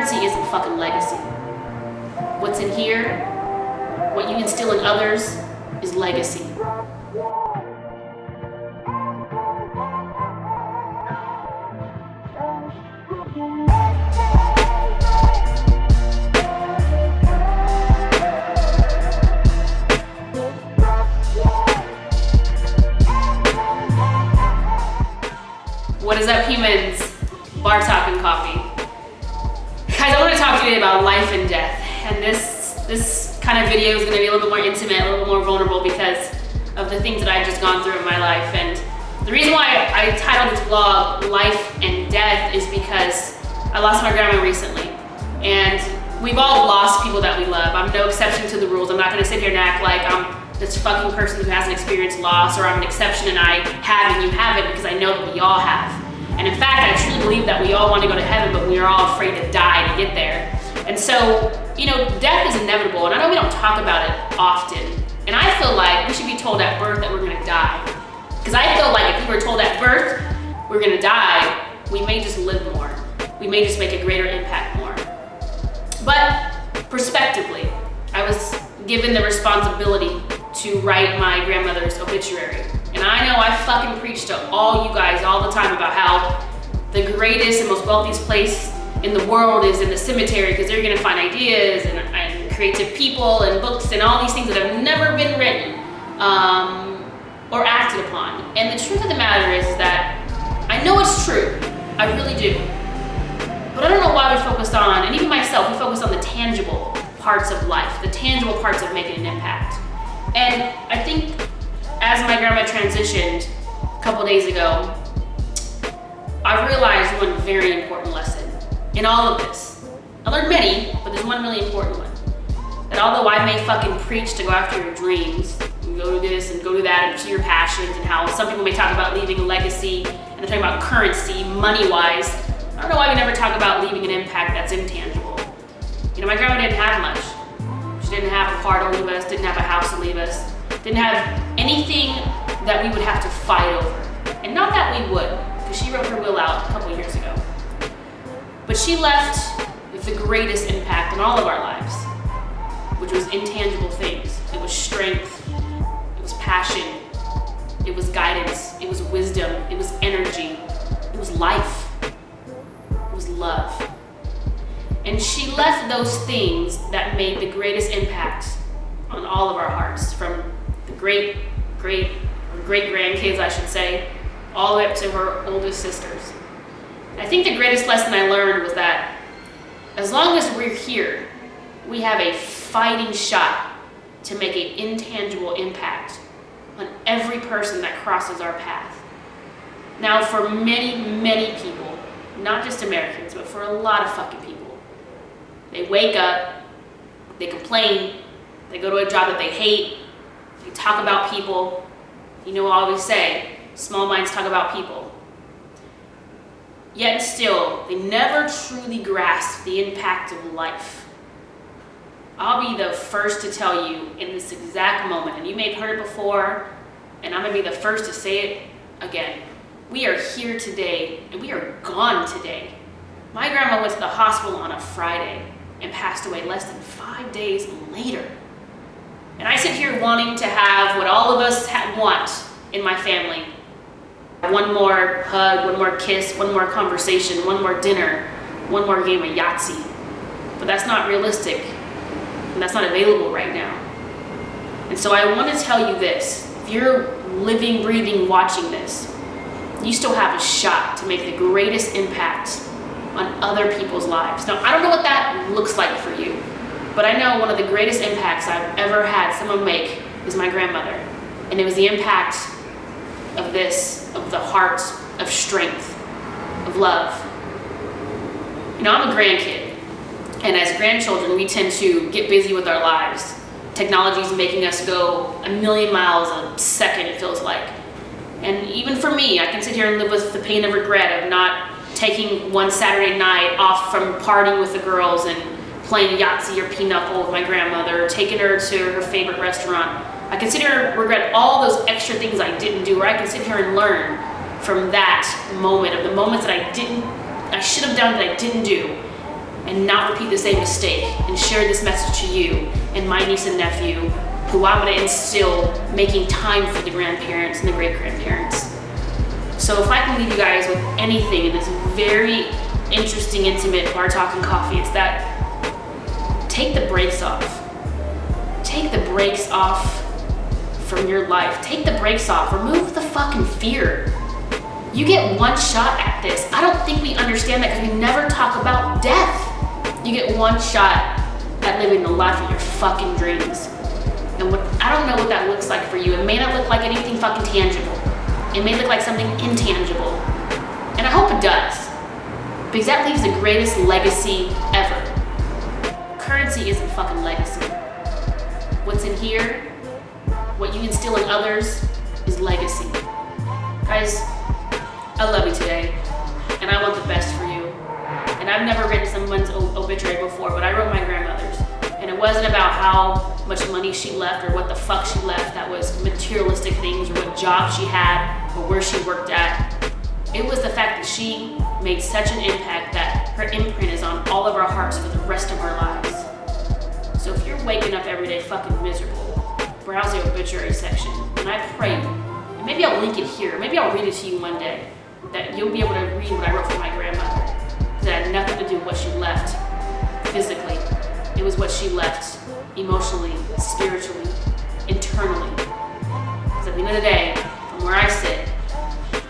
currency isn't fucking legacy. What's in here, what you instill in others, is legacy. What is up, humans? Bar Talk and Coffee. Guys, I want to talk to you today about life and death. And this kind of video is going to be a little bit more intimate, a little bit more vulnerable because of the things that I've just gone through in my life. And the reason why I titled this vlog Life and Death is because I lost my grandma recently. And we've all lost people that we love. I'm no exception to the rules. I'm not going to sit here and act like I'm this fucking person who hasn't experienced loss, or I'm an exception and I have and you haven't, because I know that we all have. And in fact, I truly believe that we all want to go to heaven, but we are all afraid to die to get there. And so, death is inevitable, and I know we don't talk about it often. And I feel like we should be told at birth that we're gonna die. Because I feel like if we were told at birth we're gonna die, we may just live more. We may just make a greater impact more. But prospectively, I was given the responsibility to write my grandmother's obituary. And I know I fucking preach to all you guys all the time about how the greatest and most wealthiest place in the world is in the cemetery, because they're gonna find ideas and creative people and books and all these things that have never been written or acted upon. And the truth of the matter is that I know it's true, I really do. But I don't know why we focus on, and even myself, we focus on the tangible parts of life, the tangible parts of making an impact. And I think as my grandma transitioned a couple days ago, I realized one very important lesson in all of this. I learned many, but there's one really important one. That although I may fucking preach to go after your dreams, and go do this and go do that and pursue your passions, and how some people may talk about leaving a legacy, and they're talking about currency, money-wise, I don't know why we never talk about leaving an impact that's intangible. My grandma didn't have much. She didn't have a car to leave us, didn't have a house to leave us, didn't have anything that we would have to fight over. And not that we would, because she wrote her will out a couple years ago. But she left the greatest impact in all of our lives, which was intangible things. It was strength, it was passion, it was guidance, it was wisdom, it was energy, it was life, it was love. And she left those things that made the greatest impact on all of our hearts, from the great grandkids, I should say, all the way up to her oldest sisters. I think the greatest lesson I learned was that as long as we're here, we have a fighting shot to make an intangible impact on every person that crosses our path. Now, for many, many people, not just Americans, but for a lot of fucking people, they wake up, they complain, they go to a job that they hate, they talk about people. I always say, small minds talk about people. Yet still, they never truly grasp the impact of life. I'll be the first to tell you in this exact moment, and you may have heard it before, and I'm gonna be the first to say it again. We are here today, and we are gone today. My grandma went to the hospital on a Friday and passed away less than 5 days later. And I sit here wanting to have what all of us want in my family. One more hug, one more kiss, one more conversation, one more dinner, one more game of Yahtzee. But that's not realistic, and that's not available right now. And so I want to tell you this: if you're living, breathing, watching this, you still have a shot to make the greatest impact on other people's lives. Now, I don't know what that looks like for you, but I know one of the greatest impacts I've ever had someone make is my grandmother. And it was the impact of the heart, of strength, of love. I'm a grandkid, and as grandchildren, we tend to get busy with our lives. Technology is making us go a million miles a second, it feels like. And even for me, I can sit here and live with the pain of regret of not taking one Saturday night off from partying with the girls and playing Yahtzee or Pinochle with my grandmother, or taking her to her favorite restaurant. I can sit here and regret all those extra things I didn't do, or I can sit here and learn from that moment, of the moments that I should have done that I didn't do. and not repeat the same mistake, and share this message to you and my niece and nephew, who I'm gonna instill making time for the grandparents and the great-grandparents. So if I can leave you guys with anything in this very interesting, intimate bar talking coffee, it's that take the brakes off. Take the brakes off from your life. Take the brakes off. Remove the fucking fear. You get one shot at this. I don't think we understand that because we never talk about death. You get one shot at living the life of your fucking dreams. And I don't know what that looks like for you. It may not look like anything fucking tangible. It may look like something intangible. And I hope it does. Because that leaves the greatest legacy ever. Currency isn't fucking legacy. What's in here, what you instill in others, is legacy. Guys, I love you today, and I want the best for you. And I've never written someone's obituary before, but I wrote my grandmother's. And it wasn't about how much money she left or what the fuck she left that was materialistic things or what job she had or where she worked at. It was the fact that she made such an impact that her imprint is on all of our hearts for the rest of our lives. So if you're waking up every day fucking miserable, browse the obituary section, and I pray, and maybe I'll link it here, maybe I'll read it to you one day, that you'll be able to read what I wrote for my grandmother. Because it had nothing to do with what she left physically. It was what she left emotionally, spiritually, internally. Because at the end of the day, from where I sit,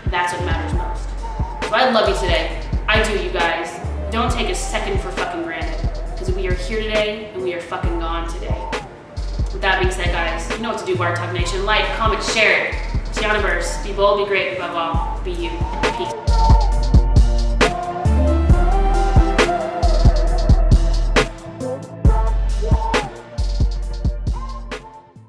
that's what matters most. So I love you today. I do, you guys. Don't take a second for fucking granted. Because we are here today, and we are fucking gone today. With that being said, guys, you know what to do, Bar Talk Nation. Like, comment, share it. It's the universe. Be bold, be great, above all, be you. Peace.